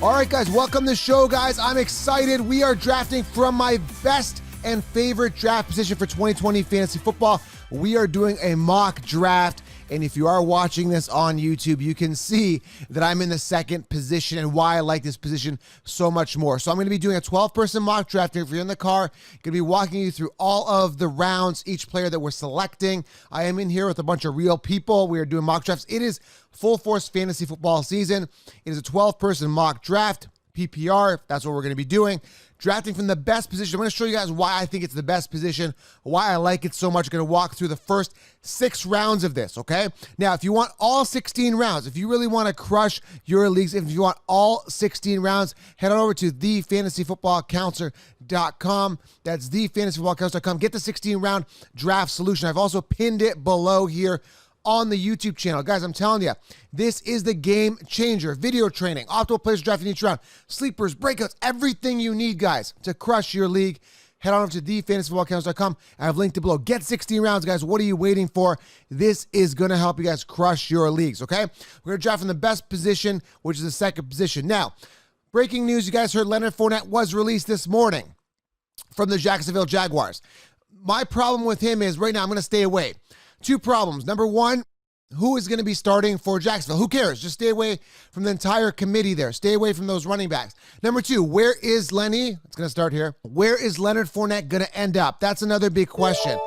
All right, guys, welcome to the show, guys. I'm excited. We are drafting from my best and favorite draft position for 2020 fantasy football. We are doing a mock draft, and if you are watching this on YouTube, you can see that I'm in the second position and why I like this position so much more. So I'm going to be doing a 12-person mock draft. If you're in the car, I'm going to be walking you through all of the rounds, each player that we're selecting. I am in here with a bunch of real people. We are doing mock drafts. It is full force fantasy football season. It is a 12-person mock draft, PPR. That's what we're going to be doing. Drafting from the best position. I'm going to show you guys why I think it's the best position, why I like it so much. I'm going to walk through the first 6 rounds of this, okay? Now, if you want all 16 rounds, if you really want to crush your leagues, if you want all 16 rounds, head on over to thefantasyfootballcounselor.com. That's thefantasyfootballcounselor.com. Get the 16-round draft solution. I've also pinned it below here on the YouTube channel. Guys, I'm telling you, this is the game changer. Video training, optimal players drafting each round, sleepers, breakouts, everything you need, guys, to crush your league. Head on over to thefantasyfootballcounselor.com. I have linked it below. Get 16 rounds, guys. What are you waiting for? This is going to help you guys crush your leagues, okay? We're going to draft from the best position, which is the second position. Now, breaking news, you guys heard Leonard Fournette was released this morning from the Jacksonville Jaguars. My problem with him is right now I'm going to stay away. 2 problems. Number 1, who is going to be starting for Jacksonville? Who cares? Just stay away from the entire committee there. Stay away from those running backs. Number 2, where is Lenny? It's going to start here. Where is Leonard Fournette going to end up? That's another big question.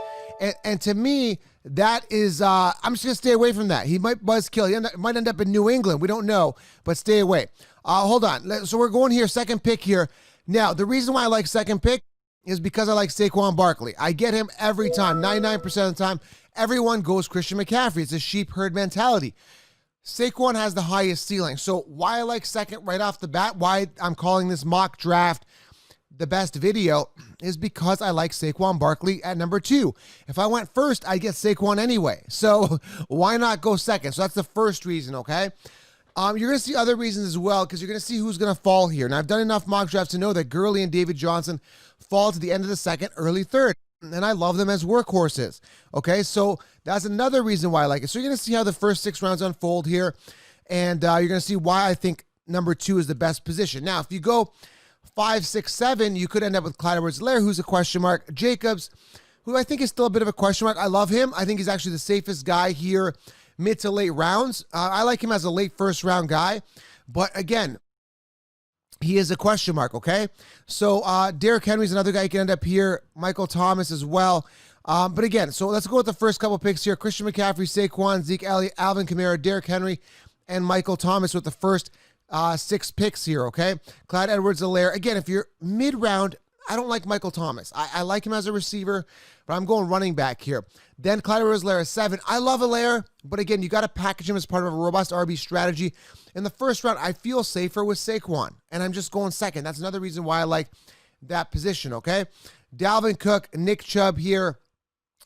And to me, that is, I'm just going to stay away from that. He might buzzkill. He might end up in New England. We don't know, but stay away. Hold on. So we're going here, second pick here. Now, the reason why I like second pick is because I like Saquon Barkley. I get him every time, 99% of the time. Everyone goes Christian McCaffrey. It's a sheep herd mentality. Saquon has the highest ceiling. So why I like second right off the bat, why I'm calling this mock draft the best video, is because I like Saquon Barkley at number 2. If I went first, I'd get Saquon anyway. So why not go second? So that's the first reason, okay? You're going to see other reasons as well, because you're going to see who's going to fall here. And I've done enough mock drafts to know that Gurley and David Johnson fall to the end of the second, early third. And I love them as workhorses. Okay, so that's another reason why I like it. So you're going to see how the first 6 rounds unfold here. And you're going to see why I think number 2 is the best position. Now, if you go 5, 6, 7, you could end up with Clyde Edwards-Helaire, who's a question mark. Jacobs, who I think is still a bit of a question mark. I love him. I think he's actually the safest guy here, mid to late rounds. I like him as a late first round guy. But again, he is a question mark, okay? So Derrick Henry's another guy you can end up here. Michael Thomas as well. But again, so let's go with the first couple picks here. Christian McCaffrey, Saquon, Zeke Elliott, Alvin Kamara, Derrick Henry, and Michael Thomas with the first 6 picks here, okay? Clyde Edwards-Helaire. Again, if you're mid-round, I don't like Michael Thomas. I like him as a receiver, but I'm going running back here. Then Clyde Edwards-Helaire is 7. I love Helaire, but again, you got to package him as part of a robust RB strategy. In the first round, I feel safer with Saquon, and I'm just going second. That's another reason why I like that position, okay? Dalvin Cook, Nick Chubb here,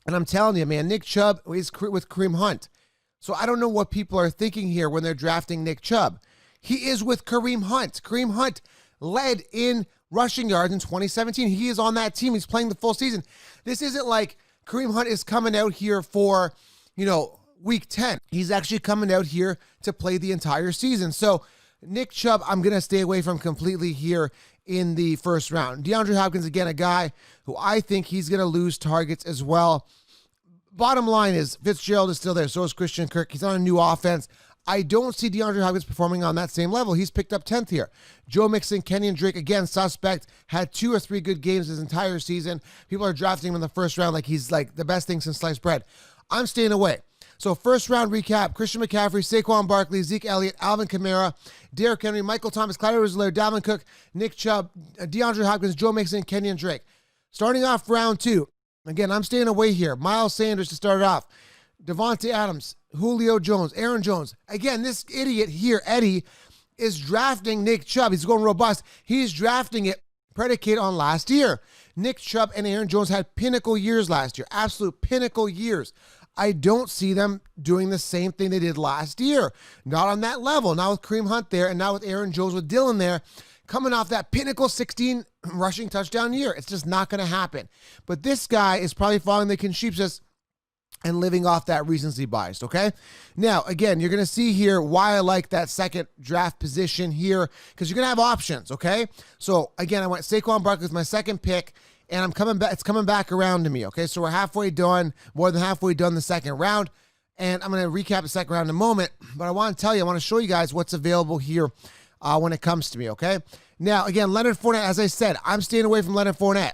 and I'm telling you, man, Nick Chubb is with Kareem Hunt. So I don't know what people are thinking here when they're drafting Nick Chubb. He is with Kareem Hunt. Kareem Hunt led in rushing yards in 2017. He is on that team. He's playing the full season. This isn't like Kareem Hunt is coming out here for, week 10. He's actually coming out here to play the entire season. So Nick Chubb, I'm going to stay away from completely here in the first round. DeAndre Hopkins, again, a guy who I think he's going to lose targets as well. Bottom line is Fitzgerald is still there. So is Christian Kirk. He's on a new offense. I don't see DeAndre Hopkins performing on that same level. He's picked up 10th here. Joe Mixon, Kenyon Drake, again, suspect, had 2 or 3 good games his entire season. People are drafting him in the first round like he's like the best thing since sliced bread. I'm staying away. So first round recap, Christian McCaffrey, Saquon Barkley, Zeke Elliott, Alvin Kamara, Derrick Henry, Michael Thomas, Clyde Edwards-Helaire, Dalvin Cook, Nick Chubb, DeAndre Hopkins, Joe Mixon, Kenyon Drake. Starting off round 2, again, I'm staying away here. Miles Sanders to start it off. Devontae Adams, Julio Jones, Aaron Jones. Again, this idiot here, Eddie, is drafting Nick Chubb. He's going robust. He's drafting it predicated on last year. Nick Chubb and Aaron Jones had pinnacle years last year, absolute pinnacle years. I don't see them doing the same thing they did last year. Not on that level. Not with Kareem Hunt there, and now with Aaron Jones with Dylan there, coming off that pinnacle 16 rushing touchdown year. It's just not going to happen. But this guy is probably following the consensus and living off that recency bias, okay? Now, again, you're going to see here why I like that second draft position here, because you're going to have options, okay? So, again, I went Saquon Barkley with my second pick, and I'm coming back. It's coming back around to me, okay? So we're halfway done, more than halfway done the second round, and I'm going to recap the second round in a moment, but I want to tell you, I want to show you guys what's available here when it comes to me, okay? Now, again, Leonard Fournette, as I said, I'm staying away from Leonard Fournette.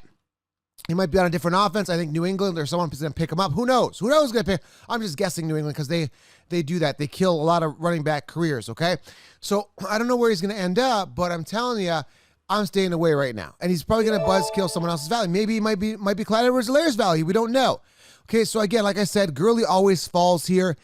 He might be on a different offense. I think New England or someone's going to pick him up. Who knows? Who knows who's going to pick? I'm just guessing New England because they do that. They kill a lot of running back careers, okay? So I don't know where he's going to end up, but I'm telling you, I'm staying away right now. And he's probably going to buzzkill someone else's value. Maybe he might be Clyde Edwards-Helaire's value. We don't know. Okay, so again, like I said, Gurley always falls here.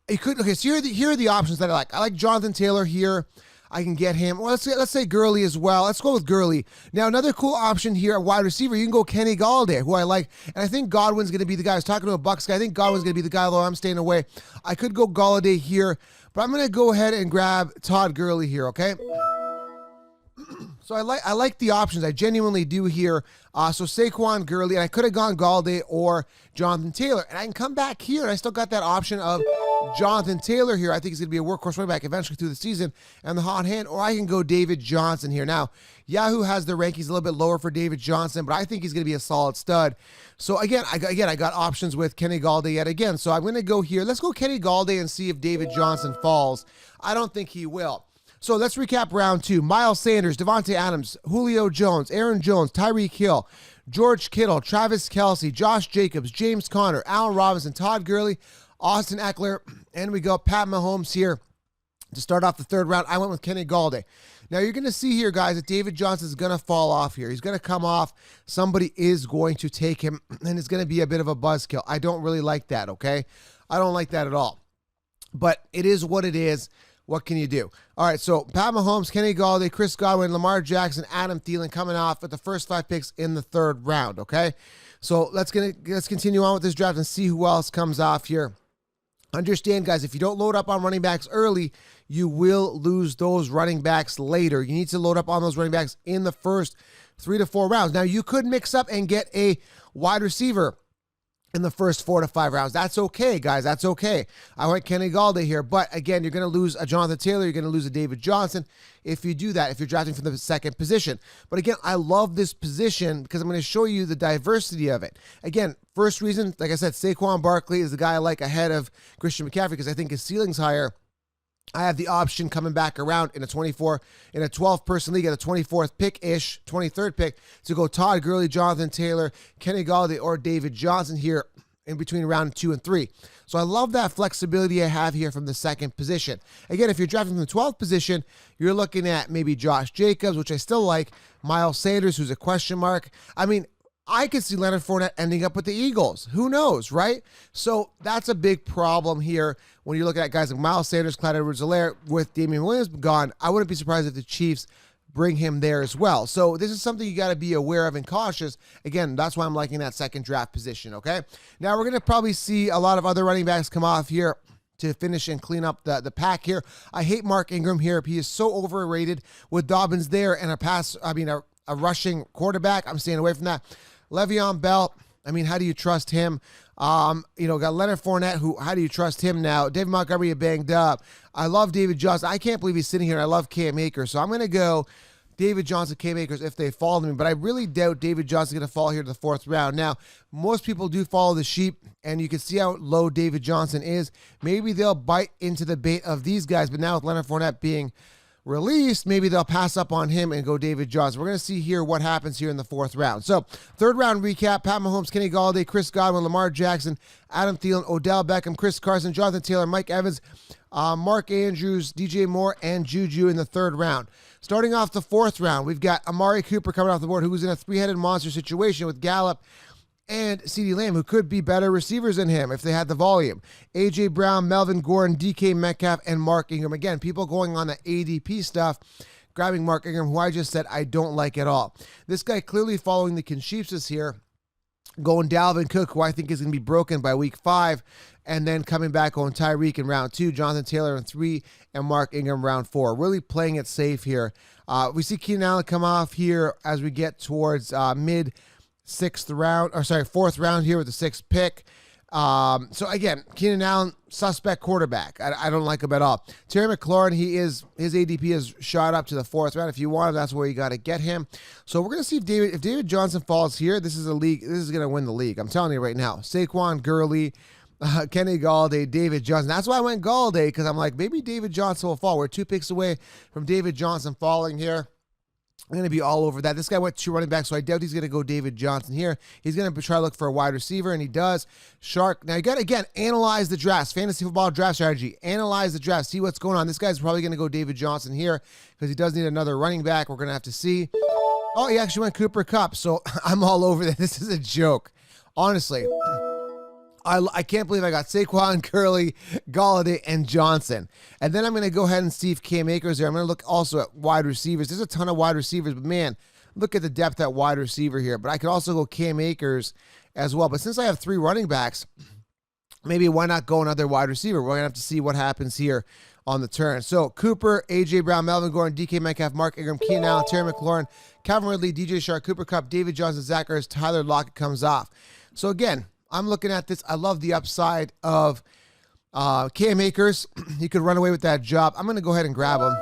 Okay, so here are the options that I like. I like Jonathan Taylor here. I can get him. Well, let's say Gurley as well. Let's go with Gurley. Now, another cool option here at wide receiver, you can go Kenny Golladay, who I like. And I think Godwin's going to be the guy. I was talking to a Bucs guy. I think Godwin's going to be the guy, although I'm staying away. I could go Golladay here, but I'm going to go ahead and grab Todd Gurley here, okay? So I like the options. I genuinely do here. So Saquon, Gurley, and I could have gone Golladay or Jonathan Taylor. And I can come back here, and I still got that option of Jonathan Taylor here. I think he's going to be a workhorse running back eventually through the season and the hot hand. Or I can go David Johnson here. Now, Yahoo has the rankings a little bit lower for David Johnson, but I think he's going to be a solid stud. So again, I got options with Kenny Golladay yet again. So I'm going to go here. Let's go Kenny Golladay and see if David Johnson falls. I don't think he will. So let's recap round two. Miles Sanders, Devontae Adams, Julio Jones, Aaron Jones, Tyreek Hill, George Kittle, Travis Kelce, Josh Jacobs, James Conner, Allen Robinson, Todd Gurley, Austin Eckler, and we go Pat Mahomes here to start off the third round. I went with Kenny Golladay. Now you're going to see here, guys, that David Johnson is going to fall off here. He's going to come off. Somebody is going to take him, and it's going to be a bit of a buzzkill. I don't really like that, okay? I don't like that at all. But it is what it is. What can you do? All right, so Pat Mahomes, Kenny Golladay, Chris Godwin, Lamar Jackson, Adam Thielen coming off with the first 5 picks in the third round, okay? So let's continue on with this draft and see who else comes off here. Understand, guys, if you don't load up on running backs early, you will lose those running backs later. You need to load up on those running backs in the first 3 to 4 rounds. Now, you could mix up and get a wide receiver in the first 4 to 5 rounds. That's okay, guys. That's okay. I went Kenny Golladay here, but again, you're going to lose a Jonathan Taylor. You're going to lose a David Johnson if you do that, if you're drafting from the second position. But again, I love this position because I'm going to show you the diversity of it. Again, first reason, like I said, Saquon Barkley is the guy I like ahead of Christian McCaffrey because I think his ceiling's higher. I have the option coming back around in a 12-person league at the 24th pick-ish, 23rd pick, to go Todd Gurley, Jonathan Taylor, Kenny Golladay, or David Johnson here in between round 2 and 3. So I love that flexibility I have here from the second position. Again, if you're drafting from the 12th position, you're looking at maybe Josh Jacobs, which I still like, Miles Sanders, who's a question mark. I mean, I could see Leonard Fournette ending up with the Eagles. Who knows, right? So that's a big problem here when you're looking at guys like Miles Sanders, Clyde Edwards-Helaire with Damian Williams gone. I wouldn't be surprised if the Chiefs bring him there as well. So this is something you got to be aware of and cautious. Again, that's why I'm liking that second draft position, okay? Now we're going to probably see a lot of other running backs come off here to finish and clean up the pack here. I hate Mark Ingram here. He is so overrated with Dobbins there and a rushing quarterback. I'm staying away from that. Le'Veon Bell, I mean, how do you trust him? Got Leonard Fournette, how do you trust him now? David Montgomery banged up. I love David Johnson. I can't believe he's sitting here. I love Cam Akers. So I'm going to go David Johnson, Cam Akers if they fall to me. But I really doubt David Johnson's going to fall here to the 4th round. Now, most people do follow the sheep, and you can see how low David Johnson is. Maybe they'll bite into the bait of these guys, but now with Leonard Fournette being released, maybe they'll pass up on him and go David Johnson. We're going to see here what happens here in the 4th round. So, 3rd round recap: Pat Mahomes, Kenny Golladay, Chris Godwin, Lamar Jackson, Adam Thielen, Odell Beckham, Chris Carson, Jonathan Taylor, Mike Evans, Mark Andrews, DJ Moore, and Juju in the 3rd round. Starting off the 4th round, we've got Amari Cooper coming off the board, who was in a 3-headed monster situation with Gallup and CeeDee Lamb, who could be better receivers than him if they had the volume. A.J. Brown, Melvin Gordon, DK Metcalf, and Mark Ingram. Again, people going on the ADP stuff, grabbing Mark Ingram, who I just said I don't like at all. This guy clearly following the consensus here, going Dalvin Cook, who I think is going to be broken by week 5, and then coming back on Tyreek in round 2, Jonathan Taylor in 3, and Mark Ingram round 4. Really playing it safe here. We see Keenan Allen come off here as we get towards 4th round here with the 6th pick. So again, Keenan Allen, suspect quarterback. I don't like him at all. Terry McLaurin, his ADP has shot up to the 4th round. If you want him, that's where you got to get him. So we're gonna see if David Johnson falls here. This is a league. This is gonna win the league. I'm telling you right now. Saquon, Gurley, Kenny Galladay, David Johnson. That's why I went Galladay, because I'm like, maybe David Johnson will fall. We're 2 picks away from David Johnson falling here. I'm going to be all over that. This guy went 2 running backs, so I doubt he's going to go David Johnson here. He's going to try to look for a wide receiver, and he does. Shark. Now, you got to, again, analyze the drafts. Fantasy football draft strategy. Analyze the draft. See what's going on. This guy's probably going to go David Johnson here because he does need another running back. We're going to have to see. Oh, he actually went Cooper Kupp, so I'm all over that. This is a joke. Honestly. I can't believe I got Saquon, Gurley, Galladay, and Johnson. And then I'm going to go ahead and see if Cam Akers there. I'm going to look also at wide receivers. There's a ton of wide receivers, but man, look at the depth at wide receiver here. But I could also go Cam Akers as well. But since I have 3 running backs, maybe why not go another wide receiver? We're going to have to see what happens here on the turn. So Cooper, A.J. Brown, Melvin Gordon, DK Metcalf, Mark Ingram, Keenan Allen, Terry McLaurin, Calvin Ridley, DJ Shark, Cooper Kupp, David Johnson, Zach Ertz, Tyler Lockett comes off. So again, I'm looking at this. I love the upside of Cam Akers. He could run away with that job. I'm going to go ahead and grab him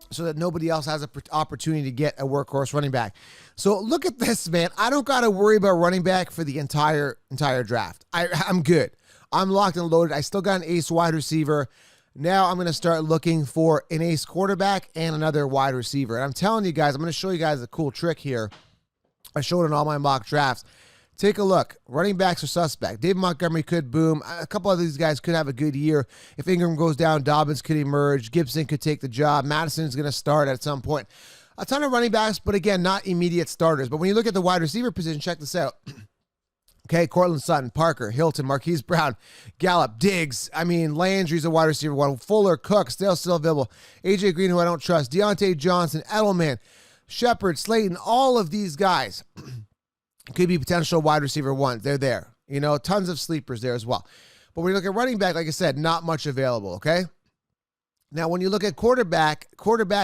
so that nobody else has an opportunity to get a workhorse running back. So look at this, man. I don't got to worry about running back for the entire draft. I'm good. I'm locked and loaded. I still got an ace wide receiver. Now I'm going to start looking for an ace quarterback and another wide receiver. And I'm telling you guys, I'm going to show you guys a cool trick here. I showed it in all my mock drafts. Take a look. Running backs are suspect. David Montgomery could boom. A couple of these guys could have a good year. If Ingram goes down, Dobbins could emerge. Gibson could take the job. Madison's going to start at some point. A ton of running backs, but again, not immediate starters. But when you look at the wide receiver position, check this out. Okay, Cortland Sutton, Parker, Hilton, Marquise Brown, Gallup, Diggs. I mean, Landry's a wide receiver one. Fuller, Cook, still available. A.J. Green, who I don't trust. Deontay Johnson, Edelman, Shepard, Slayton, all of these guys could be potential wide receiver ones. They're there. You know, tons of sleepers there as well. But when you look at running back, like I said, not much available, okay? Now, when you look at quarterback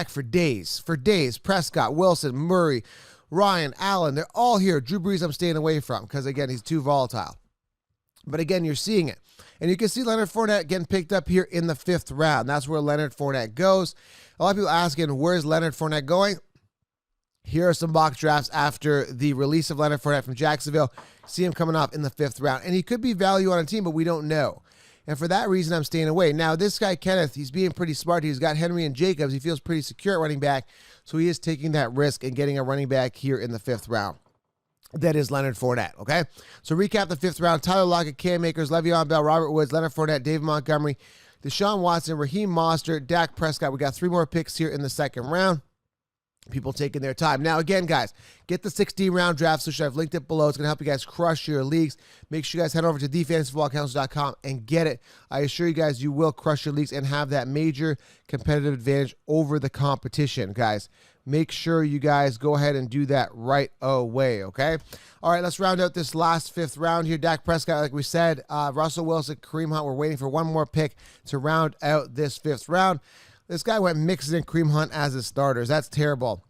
for days, Prescott, Wilson, Murray, Ryan, Allen, they're all here. Drew Brees I'm staying away from because, again, he's too volatile. But, again, you're seeing it. And you can see Leonard Fournette getting picked up here in the 5th round. That's where Leonard Fournette goes. A lot of people asking, where's Leonard Fournette going? Here are some mock drafts after the release of Leonard Fournette from Jacksonville. See him coming off in the 5th round. And he could be value on a team, but we don't know. And for that reason, I'm staying away. Now, this guy, Kenneth, he's being pretty smart. He's got Henry and Jacobs. He feels pretty secure at running back. So he is taking that risk and getting a running back here in the 5th round. That is Leonard Fournette, okay? So recap the 5th round. Tyler Lockett, Cam Akers, Le'Veon Bell, Robert Woods, Leonard Fournette, David Montgomery, Deshaun Watson, Raheem Mostert, Dak Prescott. We got 3 more picks here in the 2nd round. People taking their time. Now, again, guys, get the 16-round draft solution. I've linked it below. It's going to help you guys crush your leagues. Make sure you guys head over to thefantasyfootballcouncil.com and get it. I assure you guys you will crush your leagues and have that major competitive advantage over the competition, guys. Make sure you guys go ahead and do that right away, okay? All right, let's round out this last 5th round here. Dak Prescott, like we said, Russell Wilson, Kareem Hunt. We're waiting for one more pick to round out this 5th round. This guy went Mixon and Kareem Hunt as his starters. That's terrible.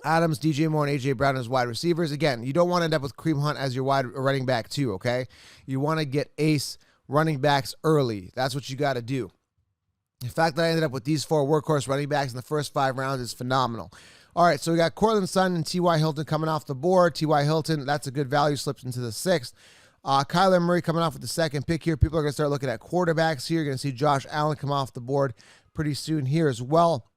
Adams, DJ Moore, and A.J. Brown as wide receivers. Again, you don't want to end up with Kareem Hunt as your wide running back too, okay? You want to get ace running backs early. That's what you got to do. The fact that I ended up with these 4 workhorse running backs in the first 5 rounds is phenomenal. All right, so we got Cortland Sutton and T.Y. Hilton coming off the board. T.Y. Hilton, that's a good value, slips into the 6th. Kyler Murray coming off with the 2nd pick here. People are going to start looking at quarterbacks here. You're going to see Josh Allen come off the board pretty soon here as well.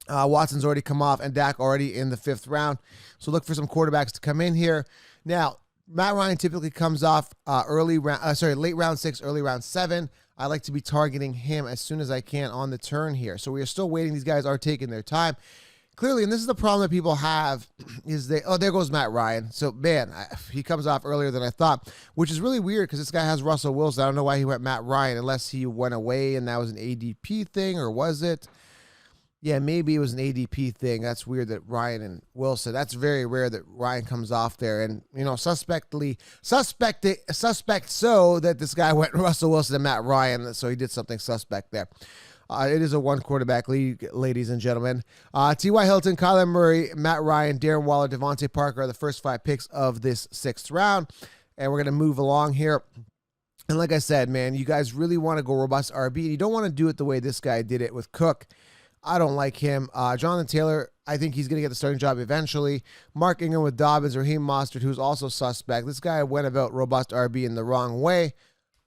Watson's already come off and Dak already in the 5th round. So look for some quarterbacks to come in here. Now, Matt Ryan typically comes off late round 6, early round 7. I like to be targeting him as soon as I can on the turn here. So we are still waiting. These guys are taking their time. Clearly, and this is the problem that people have, is there goes Matt Ryan. So, man, he comes off earlier than I thought, which is really weird because this guy has Russell Wilson. I don't know why he went Matt Ryan unless he went away and that was an ADP thing, or was it? Yeah, maybe it was an ADP thing. That's weird that Ryan and Wilson. That's very rare that Ryan comes off there. And, you know, suspect so that this guy went Russell Wilson and Matt Ryan. So he did something suspect there. It is a 1-quarterback league, ladies and gentlemen. T.Y. Hilton, Kyler Murray, Matt Ryan, Darren Waller, Devontae Parker are the first 5 picks of this 6th round. And we're going to move along here. And like I said, man, you guys really want to go robust RB. And you don't want to do it the way this guy did it with Cook. I don't like him. Jonathan Taylor, I think he's going to get the starting job eventually. Mark Ingram with Dobbins, Raheem Mostert, who's also suspect. This guy went about robust RB in the wrong way.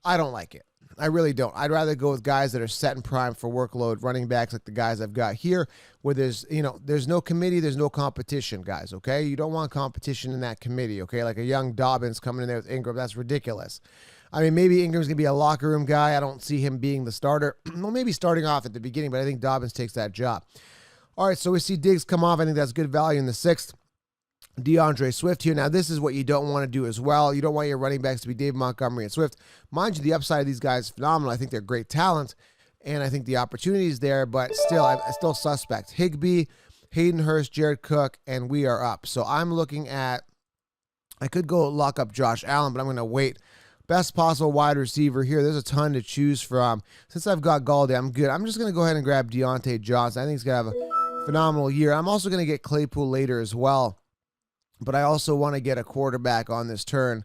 I don't like it. I really don't. I'd rather go with guys that are set and primed for workload, running backs like the guys I've got here, where there's no committee, there's no competition, guys, okay? You don't want competition in that committee, okay? Like a young Dobbins coming in there with Ingram, that's ridiculous. I mean, maybe Ingram's going to be a locker room guy. I don't see him being the starter. Well, maybe starting off at the beginning, but I think Dobbins takes that job. All right, so we see Diggs come off. I think that's good value in the 6th. Deandre Swift here. Now, this is what you don't want to do as well. You don't want your running backs to be David Montgomery and Swift. Mind you, the upside of these guys is phenomenal. I think they're great talent, and I think the opportunity is there, but still, I'm still suspect. Higbee, Hayden Hurst, Jared Cook, and we are up. So I'm looking at, I could go lock up Josh Allen, but I'm going to wait. Best possible wide receiver here. There's a ton to choose from. Since I've got Galladay, I'm good. I'm just going to go ahead and grab Deontay Johnson. I think he's going to have a phenomenal year. I'm also going to get Claypool later as well. But I also want to get a quarterback on this turn.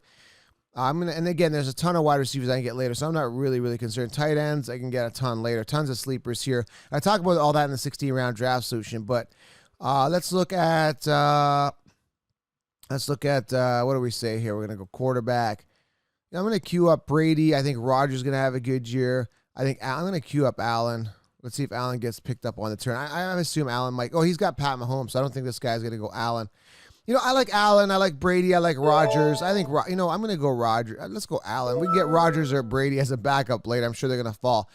And again, there's a ton of wide receivers I can get later, so I'm not really concerned. Tight ends, I can get a ton later. Tons of sleepers here. I talk about all that in the 16-round draft solution, but let's look at what do we say here? We're going to go quarterback. I'm going to queue up Brady. I think Rodgers is going to have a good year. I'm going to queue up Allen. Let's see if Allen gets picked up on the turn. I assume Allen might. Oh, he's got Pat Mahomes, so I don't think this guy's going to go Allen. I like Allen. I like Brady. I like Rodgers. I think, I'm going to go Rodgers. Let's go Allen. We can get Rodgers or Brady as a backup later. I'm sure they're going to fall.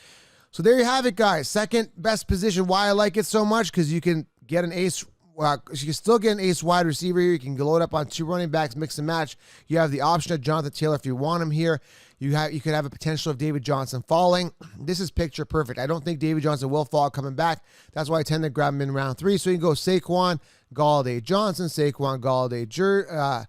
So there you have it, guys. Second best position. Why I like it so much? Because you can get an ace. You can still get an ace wide receiver here. You can load up on 2 running backs, mix and match. You have the option of Jonathan Taylor if you want him here. You could have a potential of David Johnson falling. This is picture perfect. I don't think David Johnson will fall coming back. That's why I tend to grab him in round 3. So you can go Saquon, Galladay, Johnson, Saquon, Galladay,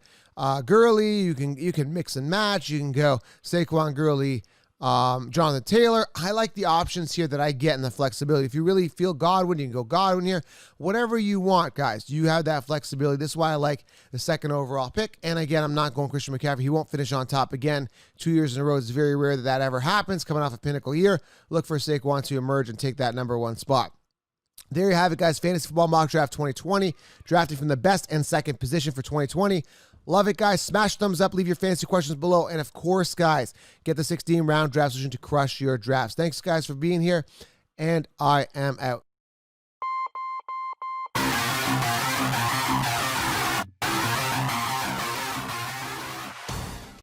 Gurley. You can mix and match. You can go Saquon, Gurley, Jonathan Taylor. I like the options here that I get in the flexibility. If you really feel Godwin, you can go Godwin here. Whatever you want, guys. You have that flexibility. This is why I like the 2nd overall pick. And again, I'm not going Christian McCaffrey. He won't finish on top again 2 years in a row. It's very rare that ever happens. Coming off a pinnacle year, look for Saquon to emerge and take that number 1 spot. There you have it, guys. Fantasy Football Mock Draft 2020. Drafting from the best and second position for 2020. Love it, guys. Smash thumbs up. Leave your fantasy questions below. And, of course, guys, get the 16-round draft solution to crush your drafts. Thanks, guys, for being here. And I am out.